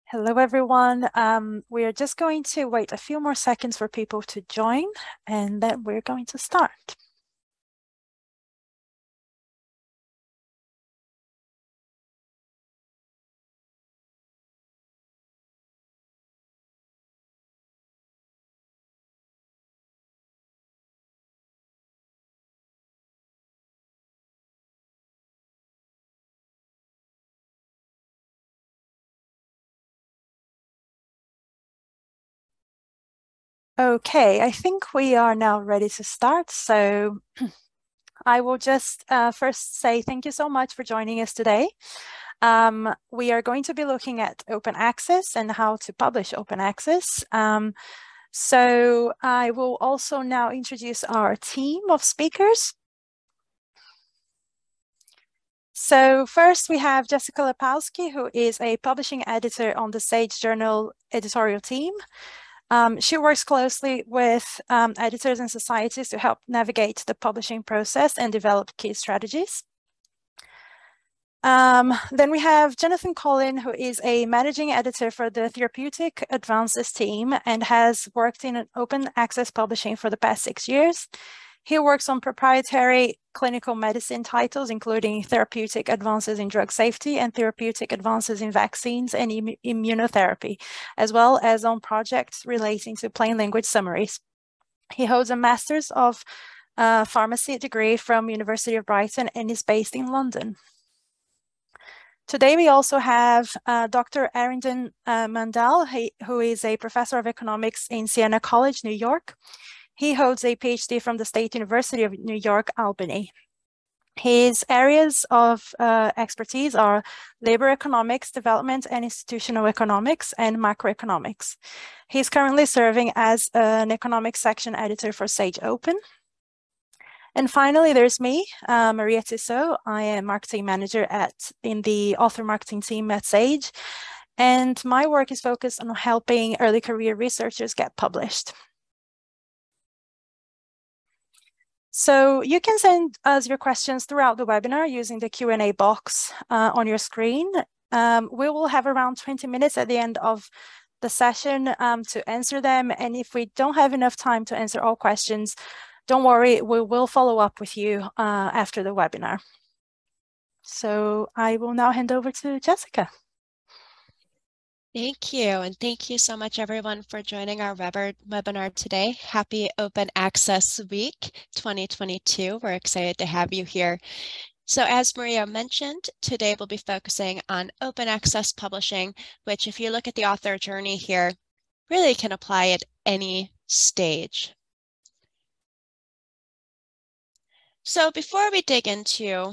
Hello, everyone. We are just going to wait a few more seconds for people to join, and then we're going to start. Okay, I think we are now ready to start. So I will just first say thank you so much for joining us today. We are going to be looking at open access and how to publish open access. So I will also now introduce our team of speakers. So first we have Jessica Lepowski, who is a publishing editor on the Sage Journal editorial team. She works closely with editors and societies to help navigate the publishing process and develop key strategies. Then we have Jonathan Collin, who is a managing editor for the Therapeutic Advances team and has worked in open access publishing for the past 6 years. He works on proprietary clinical medicine titles, including Therapeutic Advances in Drug Safety and Therapeutic Advances in Vaccines and Immunotherapy, as well as on projects relating to plain language summaries. He holds a Master's of Pharmacy degree from University of Brighton and is based in London. Today, we also have Dr. Arindam Mandal, who is a professor of economics in Siena College, New York. He holds a PhD from the State University of New York, Albany. His areas of expertise are labor economics, development and institutional economics, and macroeconomics. He's currently serving as an economics section editor for Sage Open. And finally, there's me, Maria Tissot. I am marketing manager in the author marketing team at Sage. And my work is focused on helping early career researchers get published. So you can send us your questions throughout the webinar using the Q&A box on your screen. We will have around 20 minutes at the end of the session to answer them. And if we don't have enough time to answer all questions, don't worry, we will follow up with you after the webinar. So I will now hand over to Jessica. Thank you. And thank you so much, everyone, for joining our webinar today. Happy Open Access Week 2022. We're excited to have you here. So as Maria mentioned, today we'll be focusing on open access publishing, which if you look at the author journey here, really can apply at any stage. So before we dig into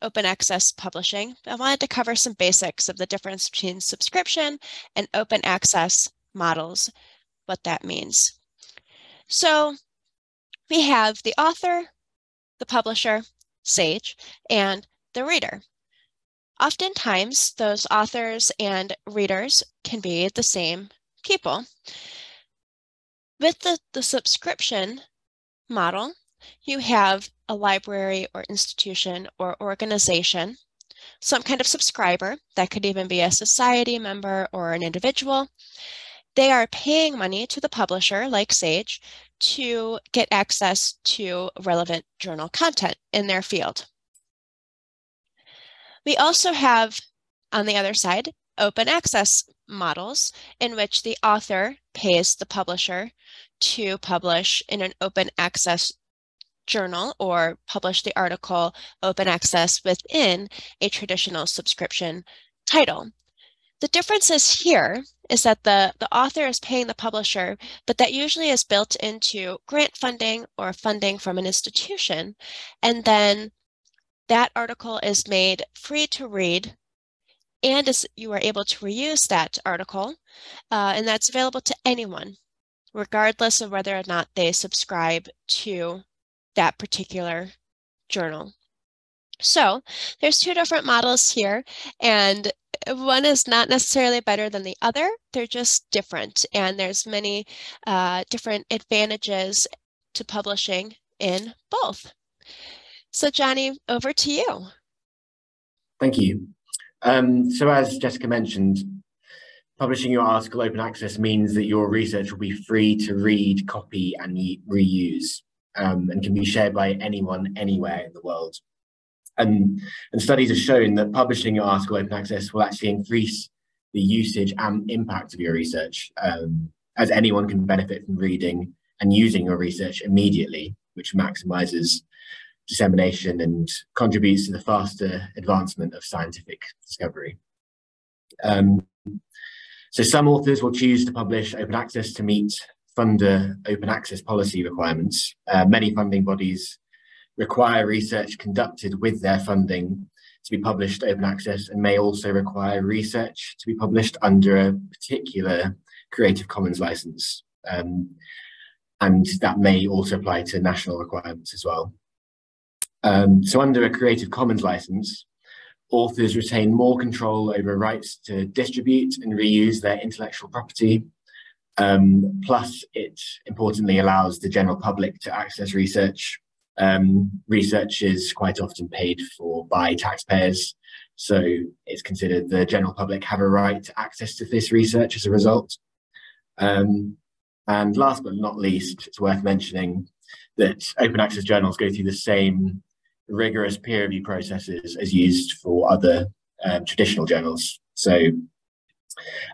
open access publishing, I wanted to cover some basics of the difference between subscription and open access models, what that means. So we have the author, the publisher, Sage, and the reader. Oftentimes, those authors and readers can be the same people. With the subscription model, you have a library or institution or organization, some kind of subscriber, that could even be a society member or an individual. They are paying money to the publisher, like Sage, to get access to relevant journal content in their field. We also have, on the other side, open access models in which the author pays the publisher to publish in an open access journal or publish the article open access within a traditional subscription title. The difference here is that the author is paying the publisher, but that usually is built into grant funding or funding from an institution. And then that article is made free to read, and you are able to reuse that article, and that's available to anyone, regardless of whether or not they subscribe to that particular journal. So there's two different models here, and one is not necessarily better than the other. They're just different, and there's many different advantages to publishing in both. So Johnny, over to you. Thank you. So as Jessica mentioned, Publishing your article open access means that your research will be free to read, copy, and reuse, and can be shared by anyone, anywhere in the world. And studies have shown that publishing your article open access will actually increase the usage and impact of your research, as anyone can benefit from reading and using your research immediately, which maximizes dissemination and contributes to the faster advancement of scientific discovery. So some authors will choose to publish open access to meet funder open access policy requirements. Many funding bodies require research conducted with their funding to be published open access, and may also require research to be published under a particular Creative Commons license. And that may also apply to national requirements as well. So under a Creative Commons license, authors retain more control over rights to distribute and reuse their intellectual property. Plus, it importantly allows the general public to access research. Research is quite often paid for by taxpayers, so it's considered the general public have a right to access to this research as a result. And last but not least, it's worth mentioning that open access journals go through the same rigorous peer review processes as used for other traditional journals. So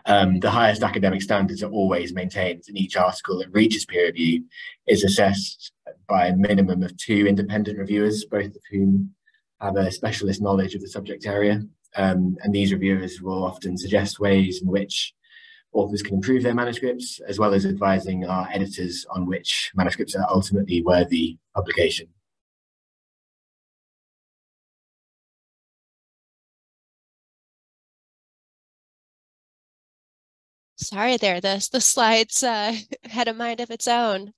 the highest academic standards are always maintained, and each article that reaches peer review is assessed by a minimum of 2 independent reviewers, both of whom have a specialist knowledge of the subject area. And these reviewers will often suggest ways in which authors can improve their manuscripts, as well as advising our editors on which manuscripts are ultimately worthy publication. Sorry there, the slides had a mind of its own.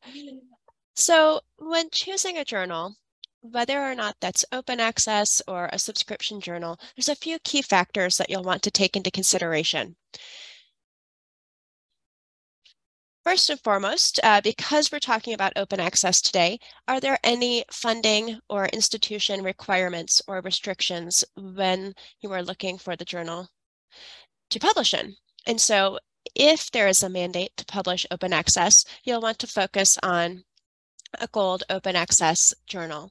So when choosing a journal, whether or not that's open access or a subscription journal, there's a few key factors that you'll want to take into consideration. First and foremost, because we're talking about open access today, are there any funding or institution requirements or restrictions when you are looking for the journal to publish in? And so if there is a mandate to publish open access, you'll want to focus on a gold open access journal.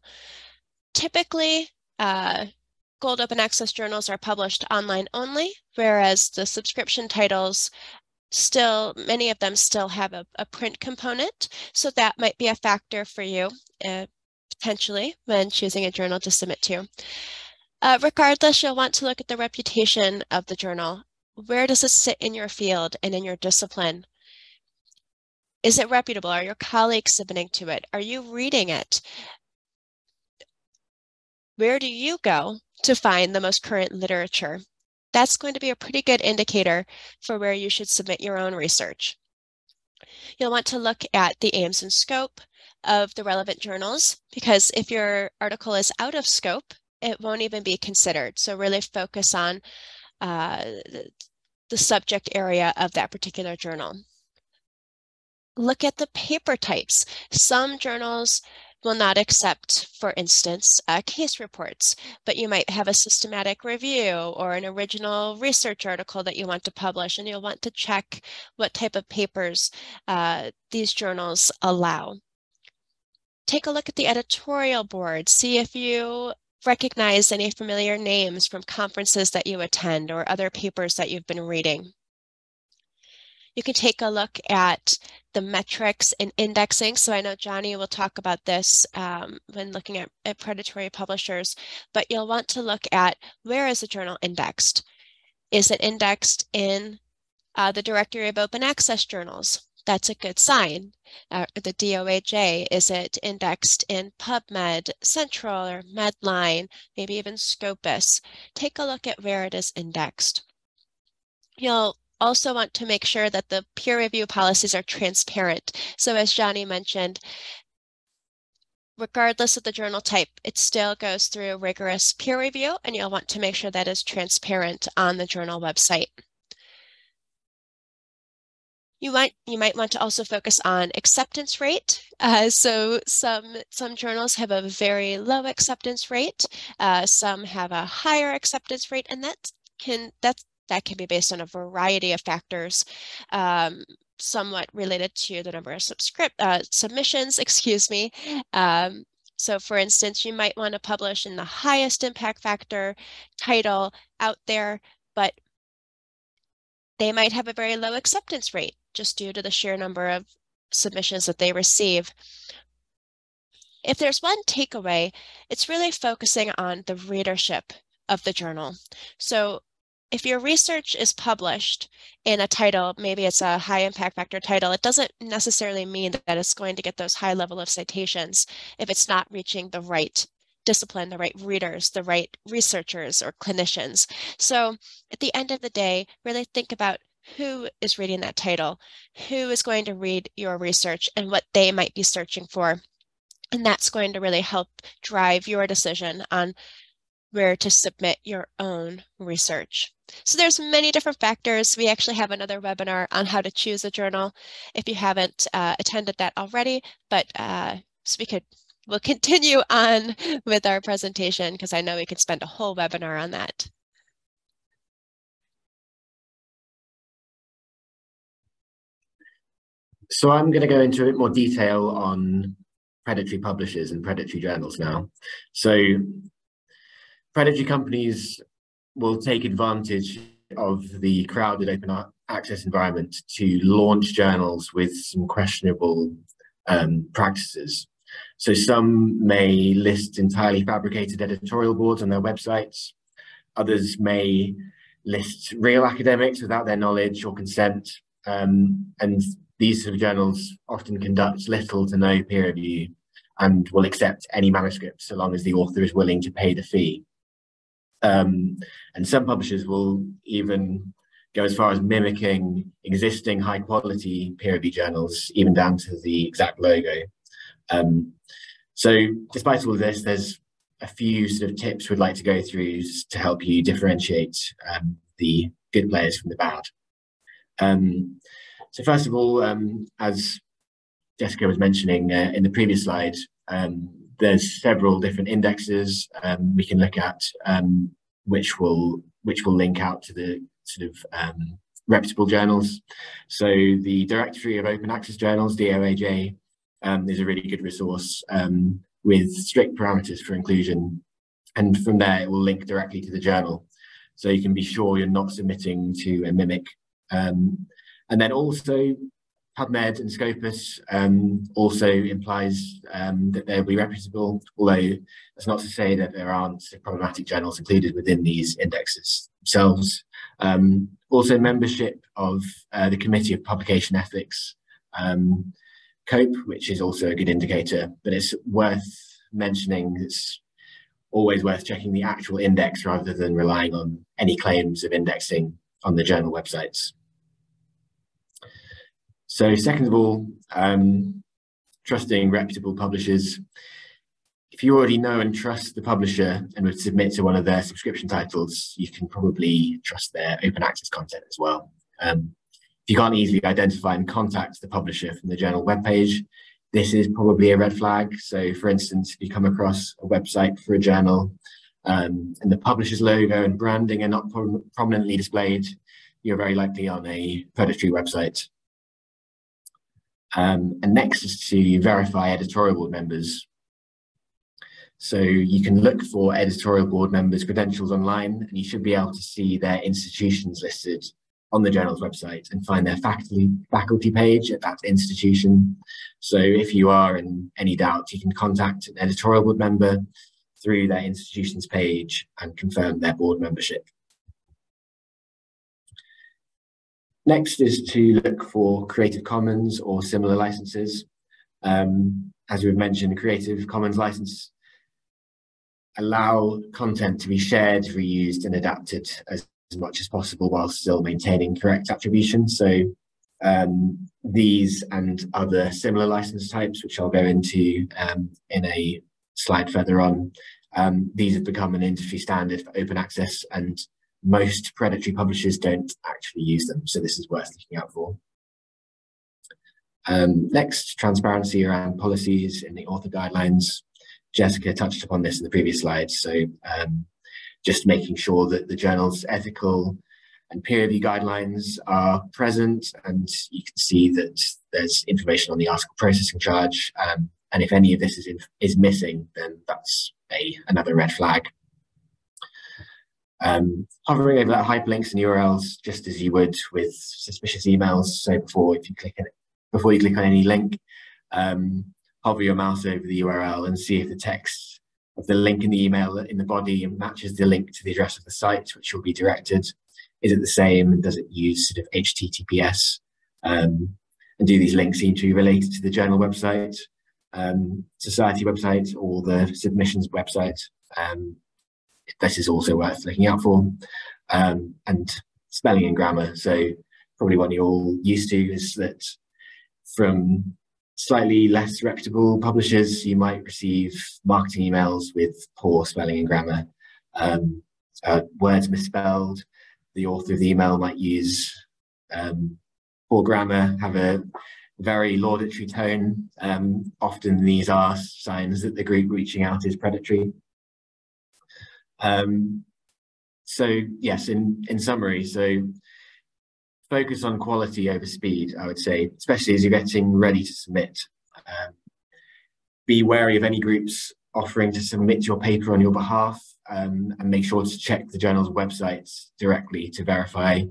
Typically, gold open access journals are published online only, whereas the subscription titles many of them still have a print component. So that might be a factor for you potentially when choosing a journal to submit to. Regardless, you'll want to look at the reputation of the journal. Where does it sit in your field and in your discipline? Is it reputable? Are your colleagues submitting to it? Are you reading it? Where do you go to find the most current literature? That's going to be a pretty good indicator for where you should submit your own research. You'll want to look at the aims and scope of the relevant journals, because if your article is out of scope, it won't even be considered. So really focus on the subject area of that particular journal. Look at the paper types. Some journals will not accept, for instance, case reports, but you might have a systematic review or an original research article that you want to publish, and you'll want to check what type of papers these journals allow. Take a look at the editorial board. See if you recognize any familiar names from conferences that you attend or other papers that you've been reading. You can take a look at the metrics and indexing. So I know Johnny will talk about this when looking at predatory publishers, but you'll want to look at where is the journal indexed? Is it indexed in the directory of open access journals? That's a good sign. The DOAJ, is it indexed in PubMed, Central, or Medline, maybe even Scopus? Take a look at where it is indexed. You'll also want to make sure that the peer review policies are transparent. So as Johnny mentioned, regardless of the journal type, it still goes through a rigorous peer review, and you'll want to make sure that is transparent on the journal website. You might want to also focus on acceptance rate. So some journals have a very low acceptance rate. Some have a higher acceptance rate, and that's That can be based on a variety of factors, somewhat related to the number of submissions, excuse me. So for instance, you might want to publish in the highest impact factor title out there, but they might have a very low acceptance rate just due to the sheer number of submissions that they receive. If there's one takeaway, it's really focusing on the readership of the journal. So if your research is published in a title, maybe it's a high impact factor title, it doesn't necessarily mean that it's going to get those high level of citations if it's not reaching the right discipline, the right readers, the right researchers or clinicians. So at the end of the day, really think about who is reading that title, who is going to read your research and what they might be searching for. And that's going to really help drive your decision on where to submit your own research. So there's many different factors. We actually have another webinar on how to choose a journal if you haven't attended that already, but so we'll continue on with our presentation because I know we could spend a whole webinar on that. So I'm going to go into a bit more detail on predatory publishers and predatory journals now. So predatory companies will take advantage of the crowded open access environment to launch journals with some questionable practices. So some may list entirely fabricated editorial boards on their websites. Others may list real academics without their knowledge or consent. And these sort of journals often conduct little to no peer review and will accept any manuscript so long as the author is willing to pay the fee. And some publishers will even go as far as mimicking existing high quality peer review journals, even down to the exact logo. So despite all of this, there's a few sort of tips we'd like to go through to help you differentiate the good players from the bad. So first of all, as Jessica was mentioning in the previous slide, there's several different indexes we can look at, which will link out to the sort of reputable journals. So the Directory of Open Access Journals, DOAJ, is a really good resource with strict parameters for inclusion, and from there it will link directly to the journal, so you can be sure you're not submitting to a mimic. And then also PubMed and Scopus also implies that they'll be reputable, although that's not to say that there aren't problematic journals included within these indexes themselves. Also membership of the Committee of Publication Ethics, COPE, which is also a good indicator, but it's worth mentioning, it's always worth checking the actual index rather than relying on any claims of indexing on the journal websites. So second of all, trusting reputable publishers. If you already know and trust the publisher and would submit to one of their subscription titles, you can probably trust their open access content as well. If you can't easily identify and contact the publisher from the journal webpage, this is probably a red flag. So for instance, if you come across a website for a journal and the publisher's logo and branding are not prominently displayed, you're very likely on a predatory website. And next is to verify editorial board members. So you can look for editorial board members' credentials online, and you should be able to see their institutions listed on the journal's website and find their faculty page at that institution. So if you are in any doubt, you can contact an editorial board member through their institution's page and confirm their board membership. Next is to look for Creative Commons or similar licenses. As we've mentioned, Creative Commons license allow content to be shared, reused, and adapted as much as possible while still maintaining correct attribution. So these and other similar license types, which I'll go into in a slide further on, these have become an industry standard for open access, and most predatory publishers don't actually use them, so this is worth looking out for. Next, transparency around policies in the author guidelines. Jessica touched upon this in the previous slide, so just making sure that the journal's ethical and peer review guidelines are present, and you can see that there's information on the article processing charge. And if any of this is missing, then that's another red flag. Hovering over that hyperlinks and URLs, just as you would with suspicious emails. So before you click on any link, hover your mouse over the URL and see if the text of the link in the email in the body matches the link to the address of the site, which will be directed. Is it the same, and does it use sort of HTTPS? And do these links seem to be related to the journal website, society website, or the submissions website? This is also worth looking out for. And spelling and grammar. So probably one you're all used to is that from slightly less reputable publishers, you might receive marketing emails with poor spelling and grammar, words misspelled. The author of the email might use poor grammar, have a very laudatory tone. Often these are signs that the group reaching out is predatory. So yes, in summary, so focus on quality over speed, I would say, especially as you're getting ready to submit. Be wary of any groups offering to submit your paper on your behalf, and make sure to check the journal's websites directly to verify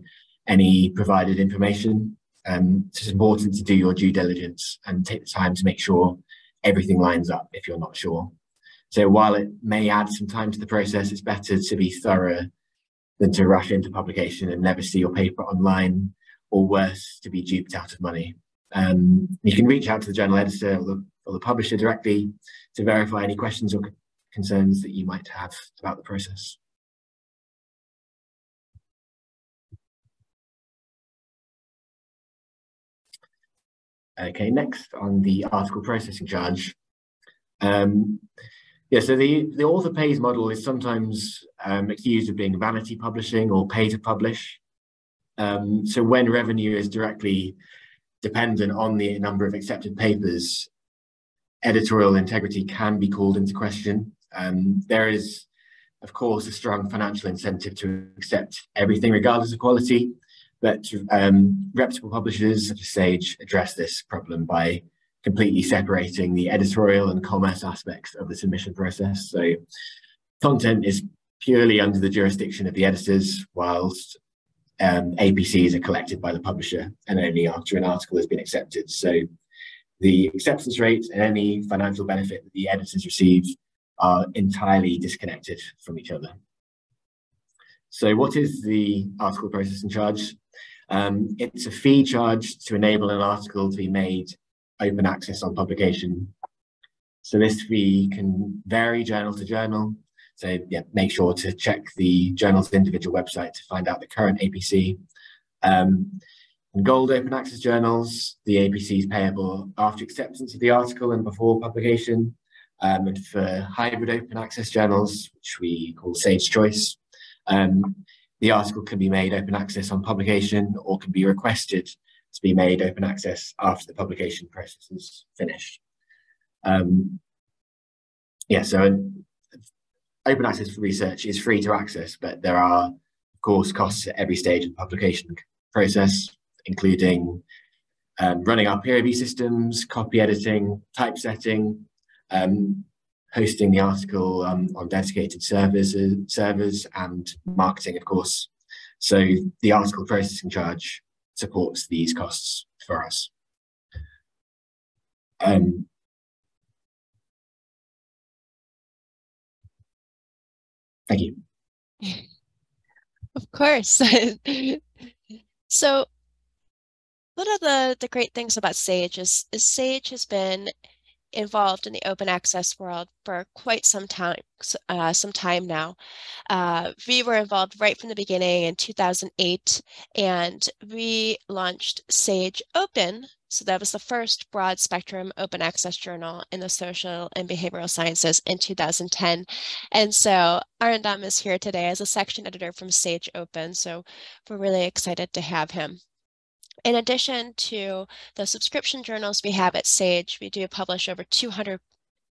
any provided information. It's important to do your due diligence and take the time to make sure everything lines up if you're not sure. So while it may add some time to the process, it's better to be thorough than to rush into publication and never see your paper online, or worse, to be duped out of money. You can reach out to the journal editor or the publisher directly to verify any questions or concerns that you might have about the process. Okay, next on the article processing charge. Yeah, so the author pays model is sometimes accused of being vanity publishing or pay to publish. So when revenue is directly dependent on the number of accepted papers, editorial integrity can be called into question. There is, of course, a strong financial incentive to accept everything regardless of quality, but reputable publishers such as Sage address this problem by completely separating the editorial and commerce aspects of the submission process. So content is purely under the jurisdiction of the editors, whilst APCs are collected by the publisher and only after an article has been accepted. So the acceptance rate and any financial benefit that the editors receive are entirely disconnected from each other. So what is the article processing charge? It's a fee charged to enable an article to be made open access on publication. So this fee can vary journal to journal. So yeah, make sure to check the journal's individual website to find out the current APC. In gold open access journals, the APC is payable after acceptance of the article and before publication. And for hybrid open access journals, which we call Sage Choice, the article can be made open access on publication or can be requested to be made open access after the publication process is finished. Yeah, so open access for research is free to access, but there are, of course, costs at every stage of the publication process, including running our peer review systems, copy editing, typesetting, hosting the article on dedicated servers, and marketing, of course. So the article processing charge supports these costs for us. Thank you. Of course. So one of the great things about Sage is Sage has been involved in the open access world for quite some time now. We were involved right from the beginning in 2008, and we launched Sage Open. So that was the first broad spectrum open access journal in the social and behavioral sciences in 2010. And so Arundam is here today as a section editor from Sage Open. So we're really excited to have him. In addition to the subscription journals we have at Sage, we do publish over 200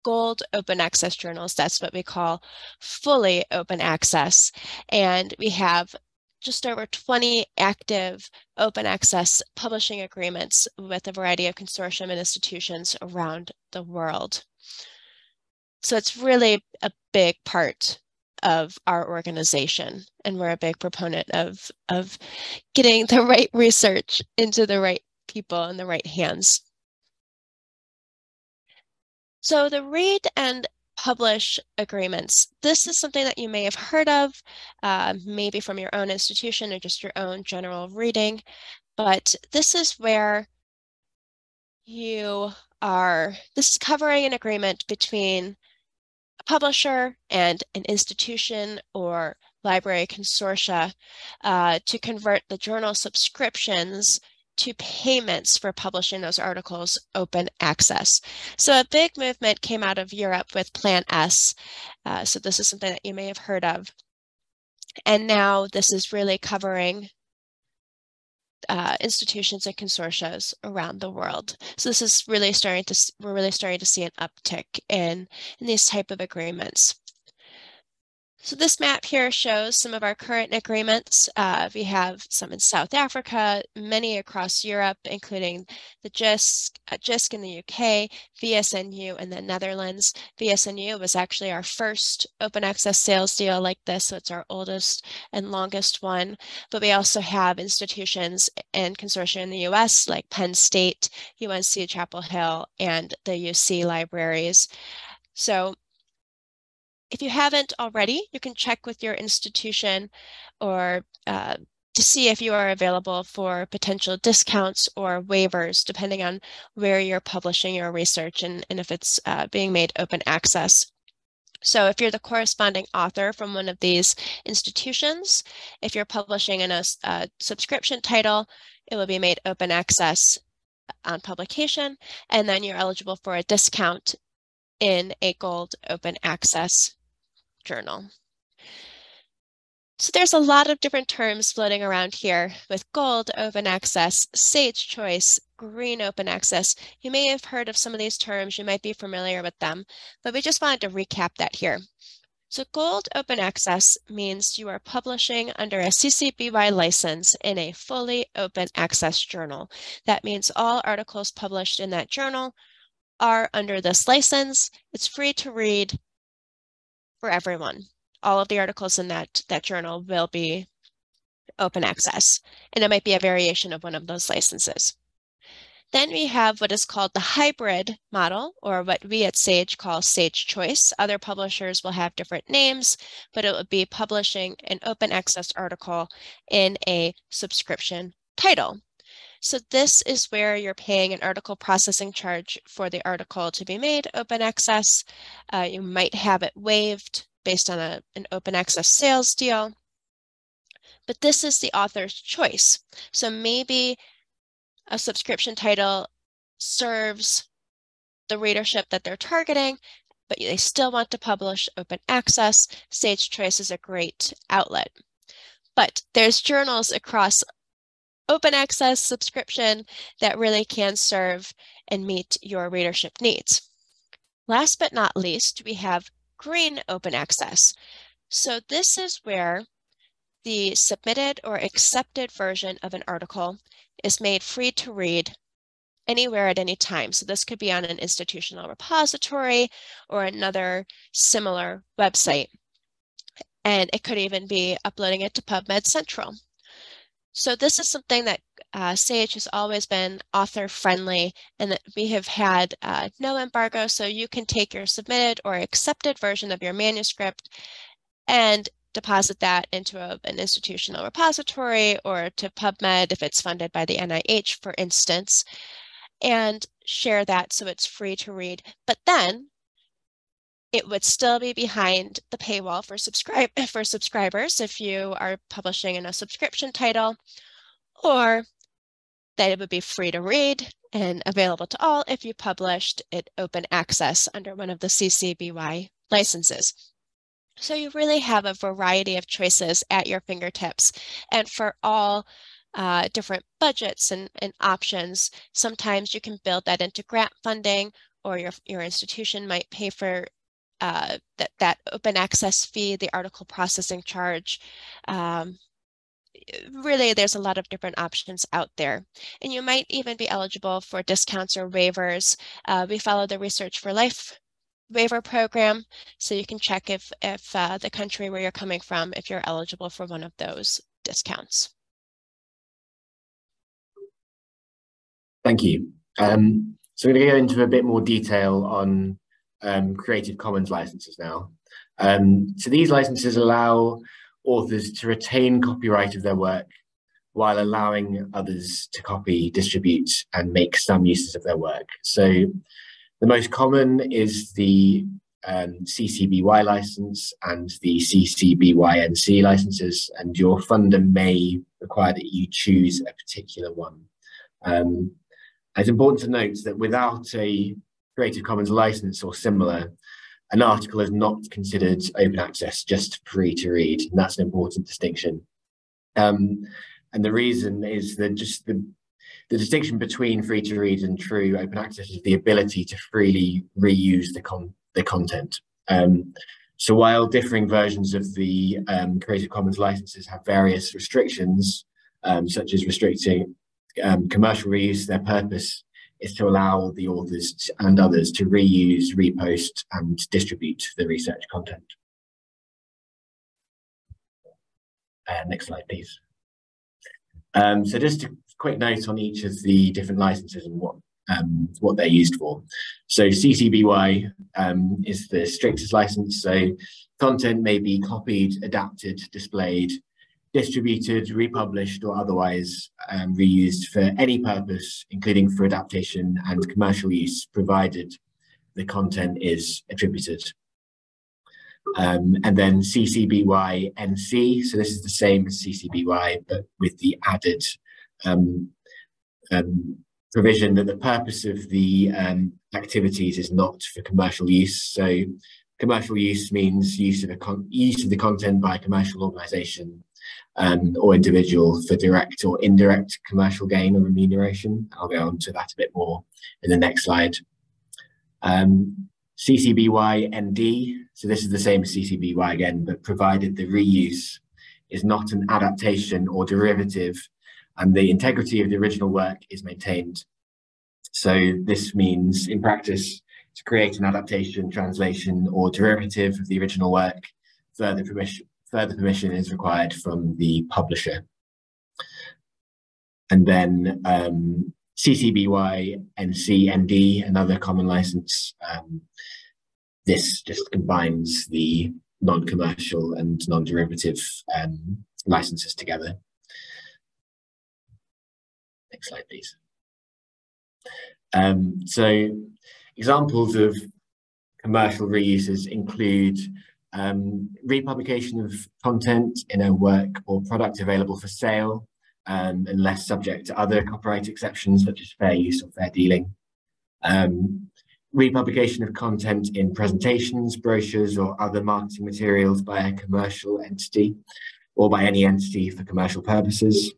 gold open access journals. That's what we call fully open access. And we have just over 20 active open access publishing agreements with a variety of consortium and institutions around the world. So it's really a big part of our organization, and we're a big proponent of getting the right research into the right people in the right hands. So the read and publish agreements. This is something that you may have heard of, maybe from your own institution or just your own general reading, but this is where this is covering an agreement between a publisher and an institution or library consortia to convert the journal subscriptions to payments for publishing those articles open access. So a big movement came out of Europe with Plan S. So this is something that you may have heard of. And now this is really covering institutions and consortia around the world. So this is really we're really starting to see an uptick in these type of agreements. So this map here shows some of our current agreements. We have some in South Africa, many across Europe, including the JISC in the UK, VSNU in the Netherlands. VSNU was actually our first open access sales deal like this, so it's our oldest and longest one. But we also have institutions and consortia in the US like Penn State, UNC Chapel Hill, and the UC libraries. So if you haven't already, you can check with your institution or to see if you are available for potential discounts or waivers, depending on where you're publishing your research and if it's being made open access. So if you're the corresponding author from one of these institutions, if you're publishing in a subscription title, it will be made open access on publication, and then you're eligible for a discount in a gold open access journal. So there's a lot of different terms floating around here with gold open access, sage choice, green open access. You may have heard of some of these terms, you might be familiar with them, but we just wanted to recap that here. So gold open access means you are publishing under a CC BY license in a fully open access journal. That means all articles published in that journal are under this license. It's free to read for everyone. All of the articles in that journal will be open access, and it might be a variation of one of those licenses. Then we have what is called the hybrid model, or what we at Sage call Sage Choice. Other publishers will have different names, but it would be publishing an open access article in a subscription title. So this is where you're paying an article processing charge for the article to be made open access. You might have it waived based on an open access sales deal, but this is the author's choice. So maybe a subscription title serves the readership that they're targeting, but they still want to publish open access. Sage Choice is a great outlet. But there's journals across open access subscription that really can serve and meet your readership needs. Last but not least, we have green open access. So this is where the submitted or accepted version of an article is made free to read anywhere at any time. So this could be on an institutional repository or another similar website. And it could even be uploading it to PubMed Central. So this is something that Sage has always been author friendly, and that we have had no embargo. So you can take your submitted or accepted version of your manuscript and deposit that into an institutional repository or to PubMed if it's funded by the NIH, for instance, and share that so it's free to read. But then it would still be behind the paywall for subscribers if you are publishing in a subscription title, or that it would be free to read and available to all if you published it open access under one of the CC BY licenses. So you really have a variety of choices at your fingertips, and for all different budgets and options. Sometimes you can build that into grant funding, or your institution might pay for that open access fee, the article processing charge. really, there's a lot of different options out there. And you might even be eligible for discounts or waivers. We follow the Research for Life waiver program, so you can check if the country where you're coming from, if you're eligible for one of those discounts. Thank you. So I'm going to go into a bit more detail on Creative Commons licenses now. So these licenses allow authors to retain copyright of their work while allowing others to copy, distribute, and make some uses of their work. So the most common is the CC-BY license and the CC-BY-NC licenses, and your funder may require that you choose a particular one. It's important to note that without a Creative Commons license or similar, an article is not considered open access, just free to read, and that's an important distinction. And the reason is that just the distinction between free to read and true open access is the ability to freely reuse the content. So while differing versions of the Creative Commons licenses have various restrictions, such as restricting commercial reuse, their purpose is to allow the authors and others to reuse, repost, and distribute the research content. Next slide, please. So just a quick note on each of the different licenses and what they're used for. So CC-BY is the strictest license. So content may be copied, adapted, displayed, distributed, republished, or otherwise reused for any purpose, including for adaptation and commercial use, provided the content is attributed. And then CC-BY-NC, so this is the same as CC-BY, but with the added provision that the purpose of the activities is not for commercial use. So commercial use means use of the content by a commercial organisation or individual for direct or indirect commercial gain or remuneration. I'll go on to that a bit more in the next slide. CC-BY-ND, so this is the same as CC-BY again, but provided the reuse is not an adaptation or derivative and the integrity of the original work is maintained. So this means, in practice, to create an adaptation, translation, or derivative of the original work, further permission is required from the publisher. And then CC-BY-NC-ND, another common license. This just combines the non-commercial and non-derivative licenses together. Next slide, please. So examples of commercial reuses include republication of content in a work or product available for sale, unless subject to other copyright exceptions such as fair use or fair dealing. Republication of content in presentations, brochures, or other marketing materials by a commercial entity or by any entity for commercial purposes.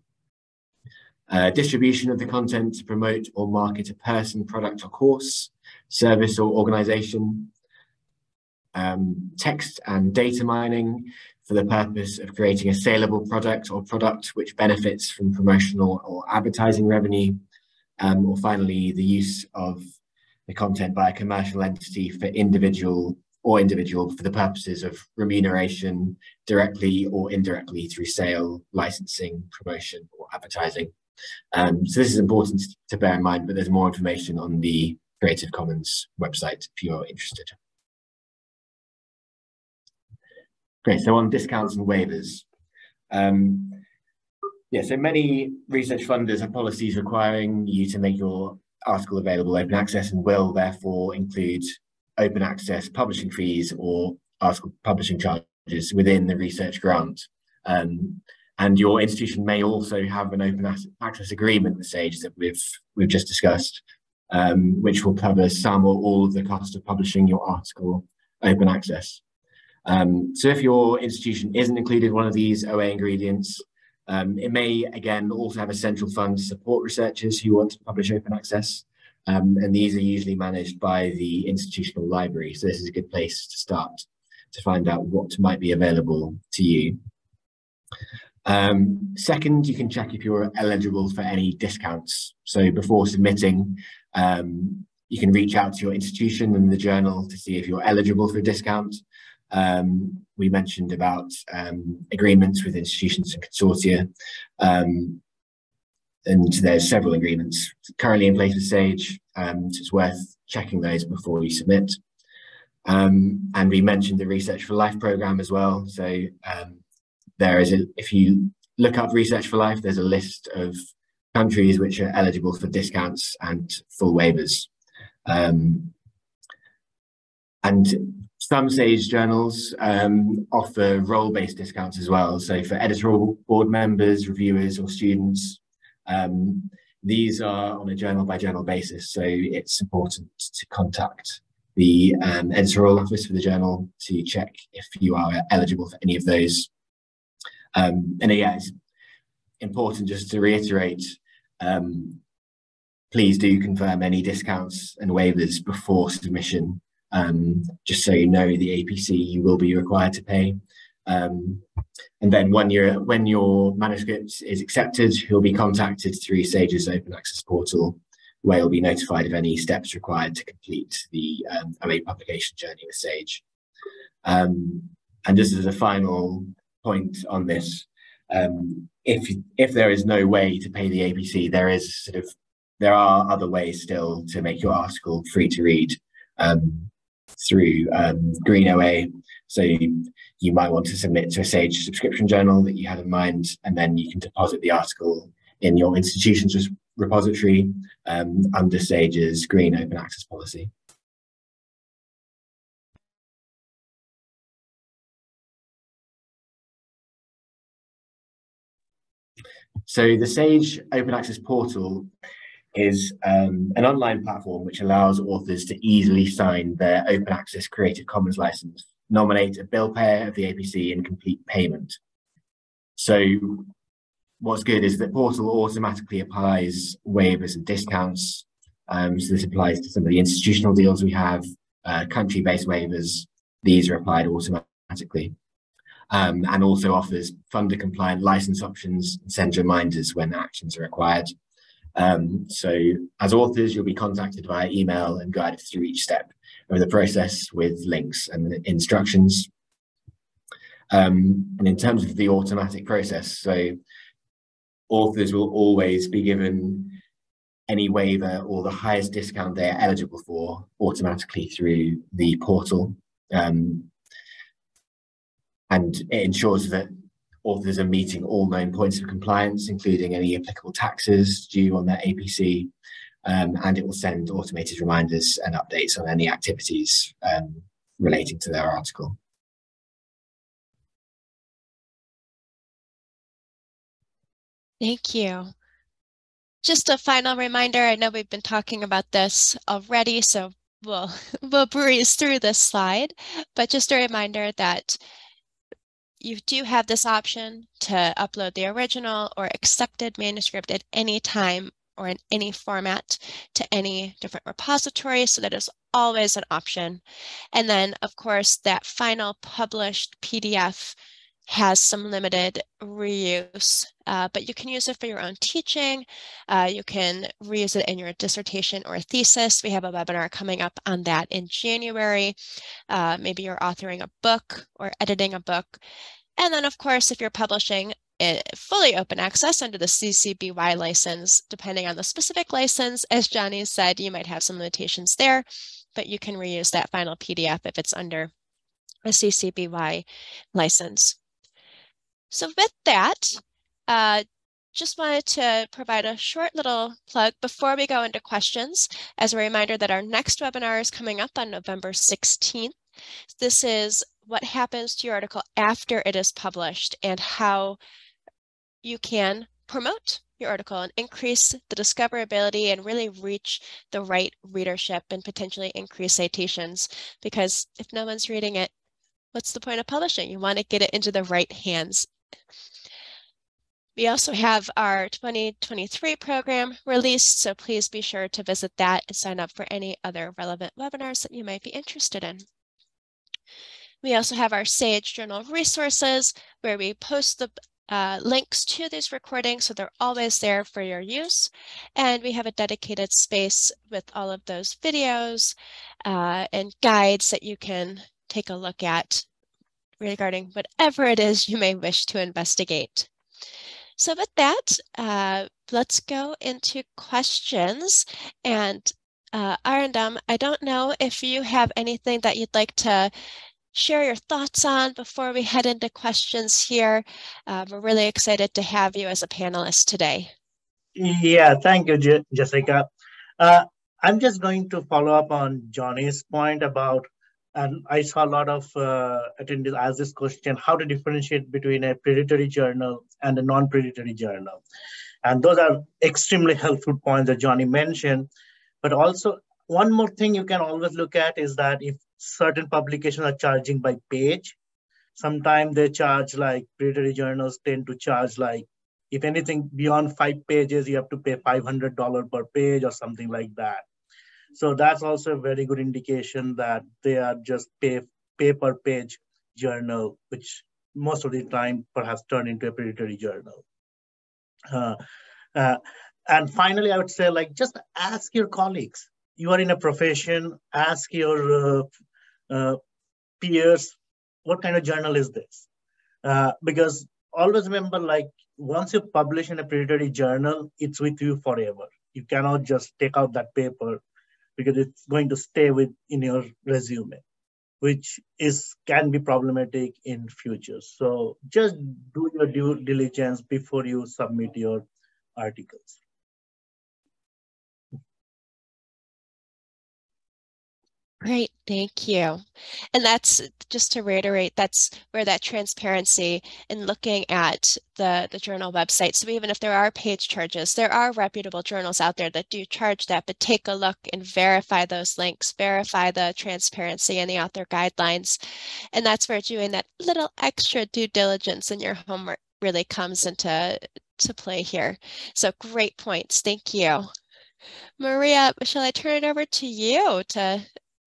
Distribution of the content to promote or market a person, product, or course, service, or organization. Text and data mining for the purpose of creating a saleable product or product which benefits from promotional or advertising revenue. Or finally, the use of the content by a commercial entity for individual for the purposes of remuneration, directly or indirectly through sale, licensing, promotion, or advertising. So this is important to bear in mind, but there's more information on the Creative Commons website if you're interested. Great, so on discounts and waivers. Yeah, so many research funders have policies requiring you to make your article available open access and will therefore include open access publishing fees or article publishing charges within the research grant. And your institution may also have an open access agreement with Sage that we've just discussed, which will cover some or all of the cost of publishing your article open access. So if your institution isn't included in one of these OA ingredients, it may, again, also have a central fund to support researchers who want to publish open access. And these are usually managed by the institutional library. So this is a good place to start to find out what might be available to you. Second, you can check if you're eligible for any discounts. So before submitting, you can reach out to your institution and the journal to see if you're eligible for a discount. We mentioned about agreements with institutions and consortia, and there's several agreements currently in place with Sage, so it's worth checking those before you submit. And we mentioned the Research for Life program as well. So if you look up Research for Life, there's a list of countries which are eligible for discounts and full waivers. And some Sage journals offer role-based discounts as well. So for editorial board members, reviewers, or students, these are on a journal-by-journal basis. So it's important to contact the editorial office for the journal to check if you are eligible for any of those. And yeah, it's important just to reiterate, please do confirm any discounts and waivers before submission, just so you know the APC you will be required to pay. And then when your manuscript is accepted, you'll be contacted through Sage's open access portal, where you'll be notified of any steps required to complete the OA publication journey with Sage. And just as a final point on this, if there is no way to pay the APC, there are other ways still to make your article free to read through Green OA. So you might want to submit to a Sage subscription journal that you had in mind, and then you can deposit the article in your institution's repository under Sage's Green Open Access policy. So the Sage Open Access portal is an online platform which allows authors to easily sign their Open Access Creative Commons license, nominate a bill payer of the APC, and complete payment. So what's good is that portal automatically applies waivers and discounts. So this applies to some of the institutional deals we have, country-based waivers. These are applied automatically. And also offers funder-compliant license options and sends reminders when actions are required. So as authors, you'll be contacted via email and guided through each step of the process with links and instructions. And in terms of the automatic process, so authors will always be given any waiver or the highest discount they're eligible for automatically through the portal. And it ensures that authors are meeting all known points of compliance, including any applicable taxes due on their APC, and it will send automated reminders and updates on any activities relating to their article. Thank you. Just a final reminder, I know we've been talking about this already, so we'll breeze through this slide, but just a reminder that you do have this option to upload the original or accepted manuscript at any time or in any format to any different repository, so that is always an option. And then, of course, that final published PDF has some limited reuse, but you can use it for your own teaching. You can reuse it in your dissertation or thesis. We have a webinar coming up on that in January. Maybe you're authoring a book or editing a book. And then, of course, if you're publishing it fully open access under the CC-BY license, depending on the specific license, as Johnny said, you might have some limitations there, but you can reuse that final PDF if it's under a CC-BY license. So with that, just wanted to provide a short little plug before we go into questions, as a reminder that our next webinar is coming up on November 16th. This is what happens to your article after it is published and how you can promote your article and increase the discoverability and really reach the right readership and potentially increase citations. Because if no one's reading it, what's the point of publishing? You want to get it into the right hands. We also have our 2023 program released, so please be sure to visit that and sign up for any other relevant webinars that you might be interested in. We also have our Sage Journal resources, where we post the links to these recordings, so they're always there for your use. And we have a dedicated space with all of those videos and guides that you can take a look at regarding whatever it is you may wish to investigate. So with that, let's go into questions. And Arundam, I don't know if you have anything that you'd like to share your thoughts on before we head into questions here. We're really excited to have you as a panelist today. Yeah, thank you, Jessica. I'm just going to follow up on Johnny's point about, and I saw a lot of attendees ask this question, how to differentiate between a predatory journal and a non-predatory journal. And those are extremely helpful points that Johnny mentioned. But also, one more thing you can always look at is that if certain publications are charging by page, sometimes they charge, like predatory journals tend to charge, like, if anything beyond 5 pages, you have to pay $500 per page or something like that. So that's also a very good indication that they are just pay per page journal, which most of the time perhaps turn into a predatory journal. And finally, I would say, like, just ask your colleagues. You are in a profession, ask your peers, what kind of journal is this? Because always remember, like, once you publish in a predatory journal, it's with you forever. You cannot just take out that paper because it's going to stay in your resume, which can be problematic in future. So just do your due diligence before you submit your articles. Great, thank you. And that's, just to reiterate, that's where that transparency in looking at the journal website. So even if there are page charges, there are reputable journals out there that do charge that, but take a look and verify those links, verify the transparency and the author guidelines. And that's where doing that little extra due diligence in your homework really comes into play here. So great points, thank you. Maria, shall I turn it over to you to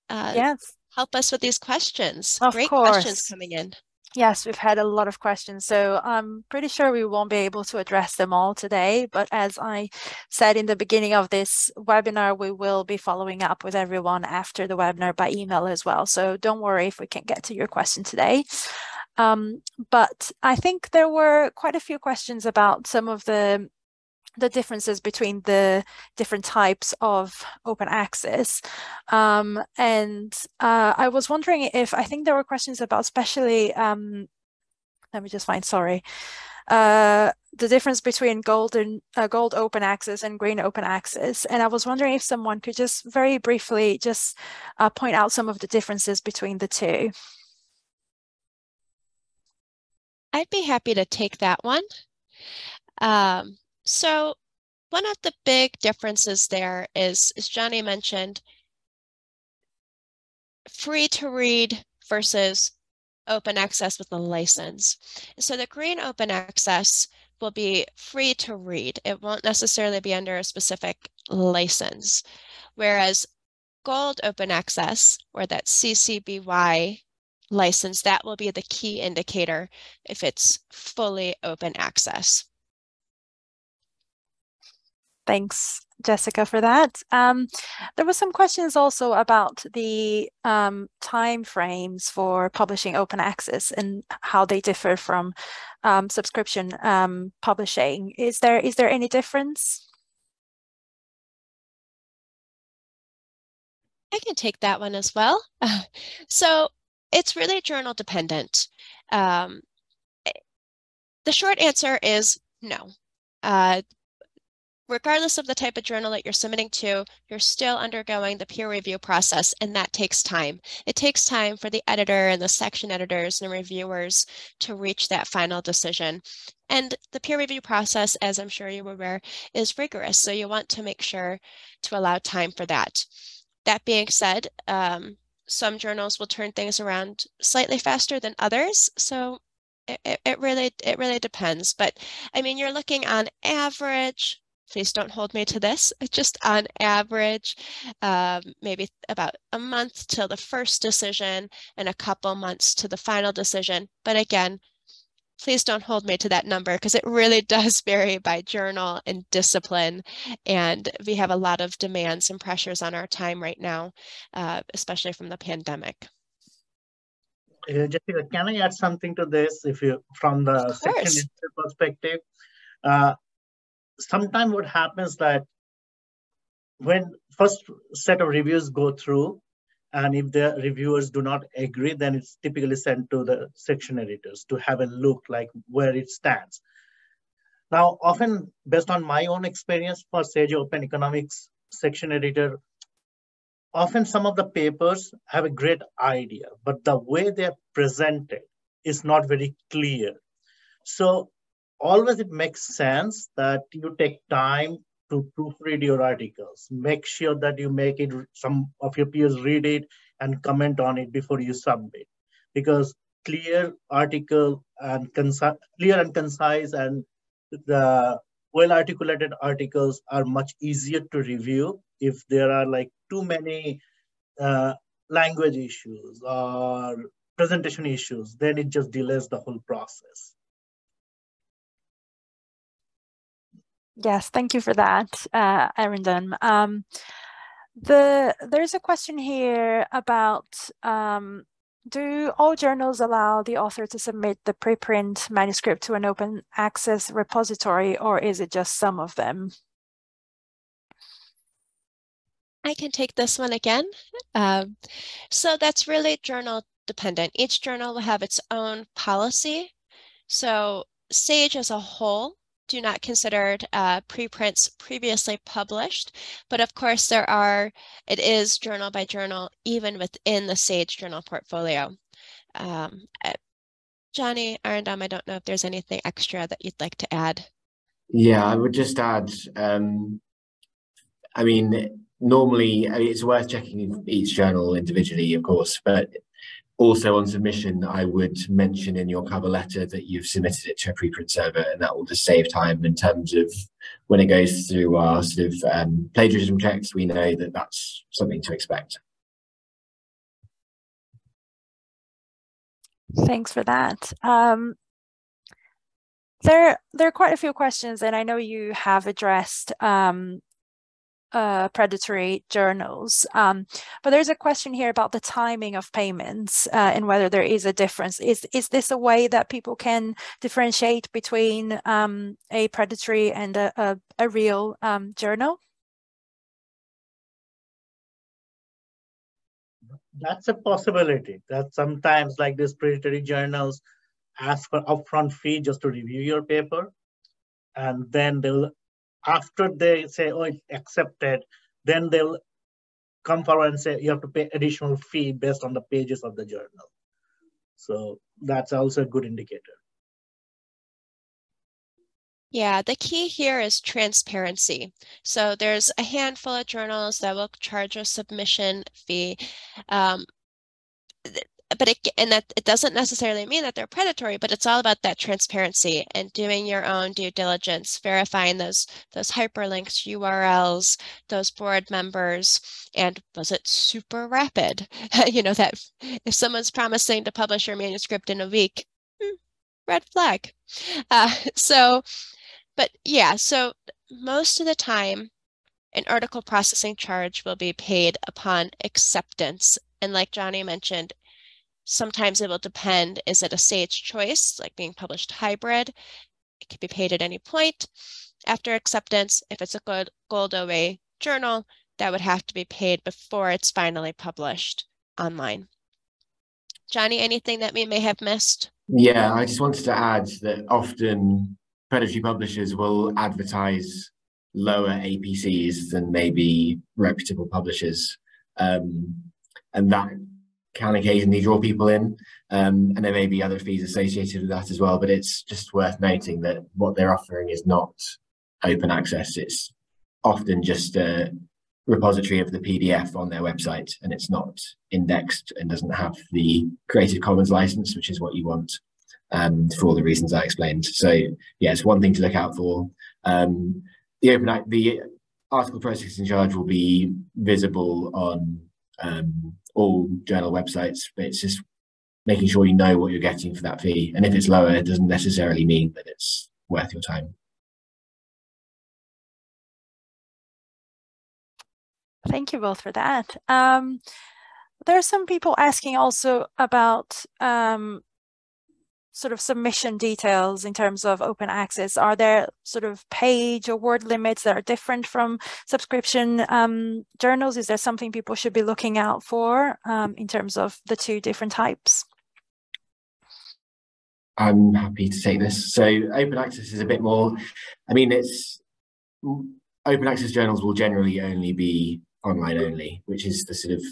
Yes, help us with these questions? of Great course. questions coming in. Yes, we've had a lot of questions, so I'm pretty sure we won't be able to address them all today. But as I said in the beginning of this webinar, we will be following up with everyone after the webinar by email as well. So don't worry if we can't get to your question today. But I think there were quite a few questions about some of the differences between the different types of open access. And I was wondering if, I think there were questions about especially, let me just find, sorry, the difference between gold open access and green open access. And I was wondering if someone could just very briefly just point out some of the differences between the two. I'd be happy to take that one. So one of the big differences there is, as Johnny mentioned, free to read versus open access with a license. So the green open access will be free to read. It won't necessarily be under a specific license, whereas gold open access, or that CC BY license, that will be the key indicator if it's fully open access. Thanks, Jessica, for that. There were some questions also about the time frames for publishing open access and how they differ from subscription publishing. Is there any difference? I can take that one as well. So it's really journal dependent. The short answer is no. Regardless of the type of journal that you're submitting to, you're still undergoing the peer review process, and that takes time. It takes time for the editor and the section editors and reviewers to reach that final decision. And the peer review process, as I'm sure you're aware, is rigorous. So you want to make sure to allow time for that. That being said, some journals will turn things around slightly faster than others. So it really depends. But I mean, you're looking on average, please don't hold me to this, just on average, maybe about a month till the first decision and a couple months to the final decision. But again, please don't hold me to that number because it really does vary by journal and discipline. And we have a lot of demands and pressures on our time right now, especially from the pandemic. Jessica, can I add something to this? From the section editor perspective, sometimes what happens that when first set of reviews go through, and if the reviewers do not agree, then it's typically sent to the section editors to have a look like where it stands. Now, often based on my own experience for Sage Open Economics section editor, often some of the papers have a great idea, but the way they're presented is not very clear. So always it makes sense that you take time to proofread your articles. Make sure that you make it, some of your peers read it and comment on it before you submit. Because clear article and clear and concise and the well-articulated articles are much easier to review. If there are like too many language issues or presentation issues, then it just delays the whole process. Yes, thank you for that, Arindam. There's a question here about do all journals allow the author to submit the preprint manuscript to an open access repository, or is it just some of them? I can take this one again. So that's really journal dependent. Each journal will have its own policy. So Sage as a whole do not consider preprints previously published, but of course it is journal by journal, even within the Sage journal portfolio. Johnny, Arindam, I don't know if there's anything extra that you'd like to add. Yeah, I would just add, I mean, normally it's worth checking each journal individually, of course, but also on submission, I would mention in your cover letter that you've submitted it to a preprint server, and that will just save time in terms of when it goes through our sort of plagiarism checks, we know that that's something to expect. Thanks for that. There are quite a few questions, and I know you have addressed predatory journals, but there's a question here about the timing of payments and whether there is a difference. Is this a way that people can differentiate between a predatory and a real journal? That's a possibility. That sometimes, like these predatory journals, ask for upfront fee just to review your paper, and then they'll, after they say, oh, it's accepted, then they'll come forward and say you have to pay additional fee based on the pages of the journal. So that's also a good indicator. Yeah, the key here is transparency. So there's a handful of journals that will charge a submission fee, but it doesn't necessarily mean that they're predatory, but it's all about that transparency and doing your own due diligence, verifying those hyperlinks, URLs, those board members, and was it super rapid? You know, that if someone's promising to publish your manuscript in a week, red flag. But yeah, so most of the time, an article processing charge will be paid upon acceptance. And like Johnny mentioned, sometimes it will depend, is it a Sage choice, like being published hybrid? It can be paid at any point. After acceptance, if it's a Gold OA journal, that would have to be paid before it's finally published online. Johnny, anything that we may have missed? Yeah, I just wanted to add that often predatory publishers will advertise lower APCs than maybe reputable publishers, and that can occasionally draw people in, and there may be other fees associated with that as well, but it's just worth noting that what they're offering is not open access. It's often just a repository of the PDF on their website, and it's not indexed and doesn't have the Creative Commons license, which is what you want, for all the reasons I explained. So yeah, it's one thing to look out for. The article processing charge will be visible on all journal websites, but it's just making sure you know what you're getting for that fee. And if it's lower, it doesn't necessarily mean that it's worth your time. Thank you both for that. There are some people asking also about sort of submission details in terms of open access. Are there sort of page or word limits that are different from subscription journals? Is there something people should be looking out for in terms of the two different types? I'm happy to take this. So open access is a bit more, I mean, open access journals will generally only be online only, which is the sort of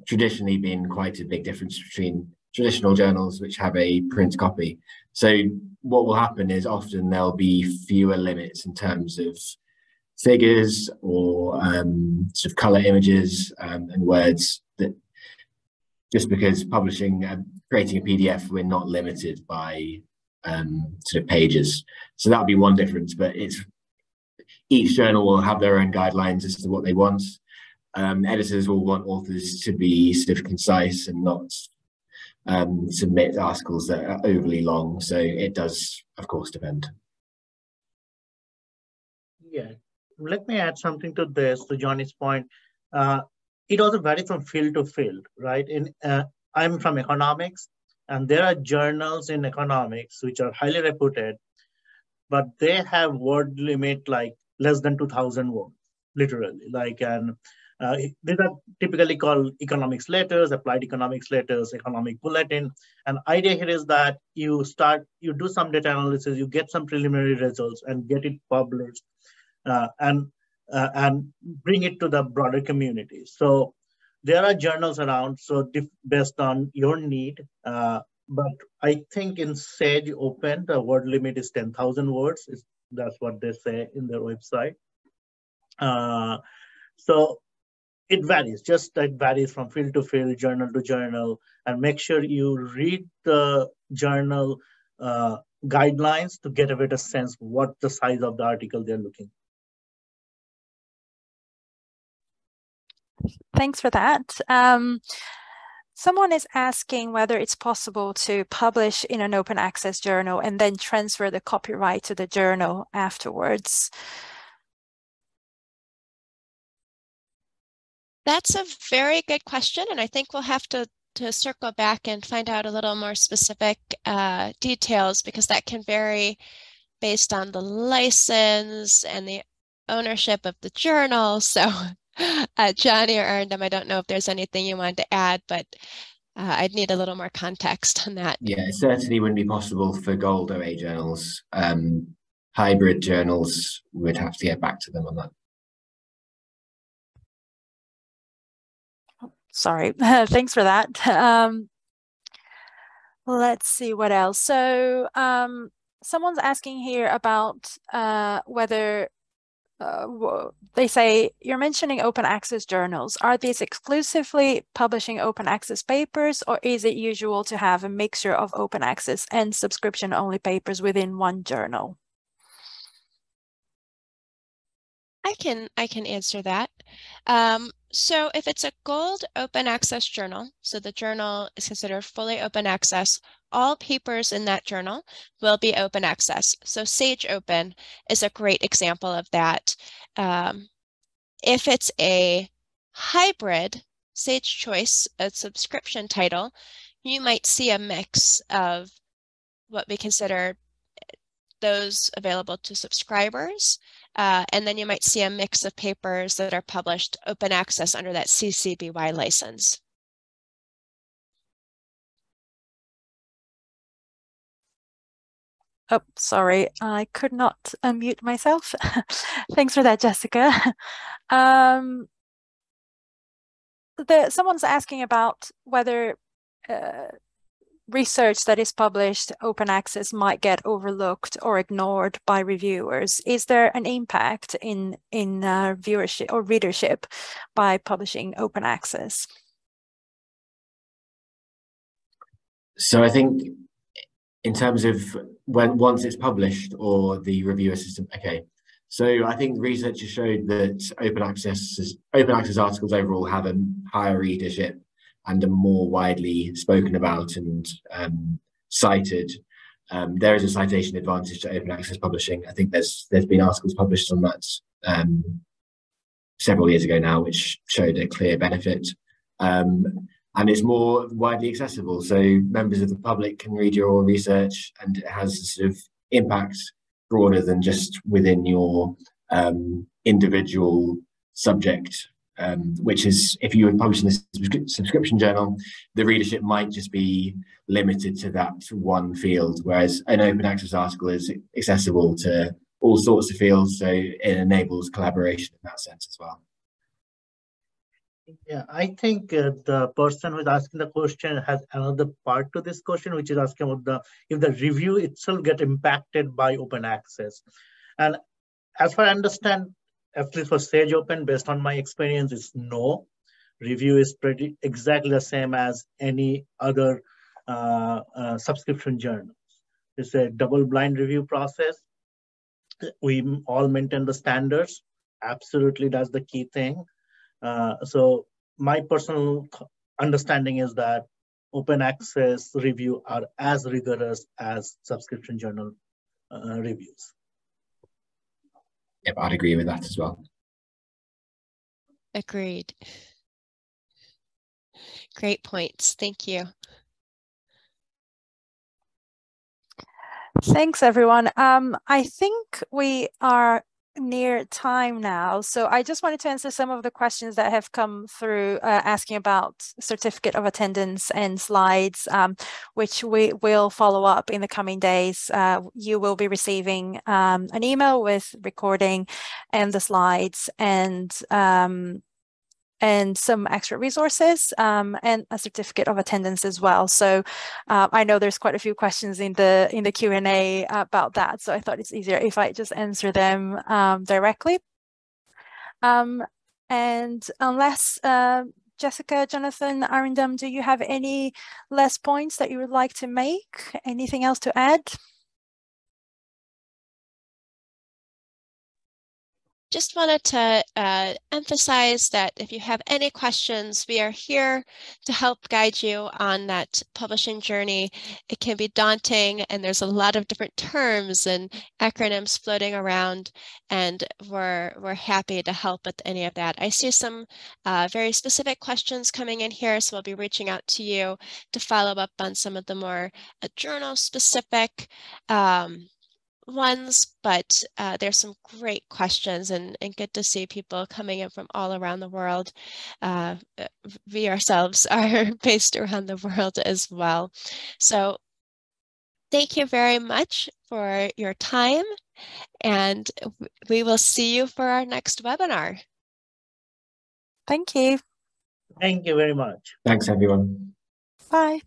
traditionally been quite a big difference between traditional journals which have a print copy. So what will happen is often there'll be fewer limits in terms of figures or sort of color images and words, that just because creating a PDF, we're not limited by sort of pages. So that'll be one difference, but each journal will have their own guidelines as to what they want. Editors will want authors to be sort of concise and not submit articles that are overly long. So it does, of course, depend. Yeah, let me add something to this, to Johnny's point. It also varies from field to field, right? I'm from economics, and there are journals in economics which are highly reputed, but they have word limit like less than 2,000 words, literally. These are typically called economics letters, applied economics letters, economic bulletin. And idea here is that you do some data analysis, you get some preliminary results and get it published and bring it to the broader community. So there are journals around, so based on your need. But I think in Sage Open, the word limit is 10,000 words. That's what they say in their website. So it varies, it varies from field to field, journal to journal, and make sure you read the journal guidelines to get a better sense what the size of the article they're looking. Thanks for that. Someone is asking whether it's possible to publish in an open access journal and then transfer the copyright to the journal afterwards. That's a very good question, and I think we'll have to circle back and find out a little more specific details, because that can vary based on the license and the ownership of the journal. So Johnny or Arundam, I don't know if there's anything you wanted to add, but I'd need a little more context on that. Yeah, it certainly wouldn't be possible for gold OA journals. Hybrid journals, we'd have to get back to them on that. Sorry, thanks for that. Let's see what else. So someone's asking here about whether they say, you're mentioning open access journals. Are these exclusively publishing open access papers, or is it usual to have a mixture of open access and subscription only papers within one journal? I can answer that. So if it's a gold open access journal, so the journal is considered fully open access, all papers in that journal will be open access. So Sage Open is a great example of that. If it's a hybrid Sage Choice, a subscription title, you might see a mix of what we consider those available to subscribers. And then you might see a mix of papers that are published open access under that CC BY license. Oh, sorry, I could not unmute myself. Thanks for that, Jessica. Someone's asking about whether research that is published open access might get overlooked or ignored by reviewers. Is there an impact in viewership or readership by publishing open access? So I think in terms of once it's published or the reviewer system, okay. So I think research has showed that open access articles overall have a higher readership and are more widely spoken about and cited, there is a citation advantage to open access publishing. I think there's been articles published on that several years ago now, which showed a clear benefit. And it's more widely accessible, so members of the public can read your research, and it has a sort of impact broader than just within your individual subject, which is, if you were publishing a subscription journal, the readership might just be limited to that one field, whereas an open access article is accessible to all sorts of fields, so it enables collaboration in that sense as well. Yeah, I think the person who is asking the question has another part to this question, which is asking about if the review itself get impacted by open access. And as far as I understand, at least for Sage Open, based on my experience, is no. Review is pretty exactly the same as any other subscription journals. It's a double-blind review process. We all maintain the standards. Absolutely, that's the key thing. So my personal understanding is that open access review are as rigorous as subscription journal reviews. Yep, I'd agree with that as well. Agreed. Great points. Thank you. Thanks, everyone. I think we are near time now, so I just wanted to answer some of the questions that have come through asking about certificate of attendance and slides, which we will follow up in the coming days. You will be receiving an email with recording and the slides and some extra resources and a certificate of attendance as well. So I know there's quite a few questions in the Q&A about that, so I thought it's easier if I just answer them directly. And unless Jessica, Jonathan, Arindam, do you have any last points that you would like to make? Anything else to add? Just wanted to emphasize that if you have any questions, we are here to help guide you on that publishing journey. It can be daunting, and there's a lot of different terms and acronyms floating around, and we're happy to help with any of that. I see some very specific questions coming in here, so I'll be reaching out to you to follow up on some of the more journal-specific ones, but there's some great questions, and good to see people coming in from all around the world. We ourselves are based around the world as well. So thank you very much for your time, and we will see you for our next webinar. Thank you. Thank you very much. Thanks, everyone. Bye.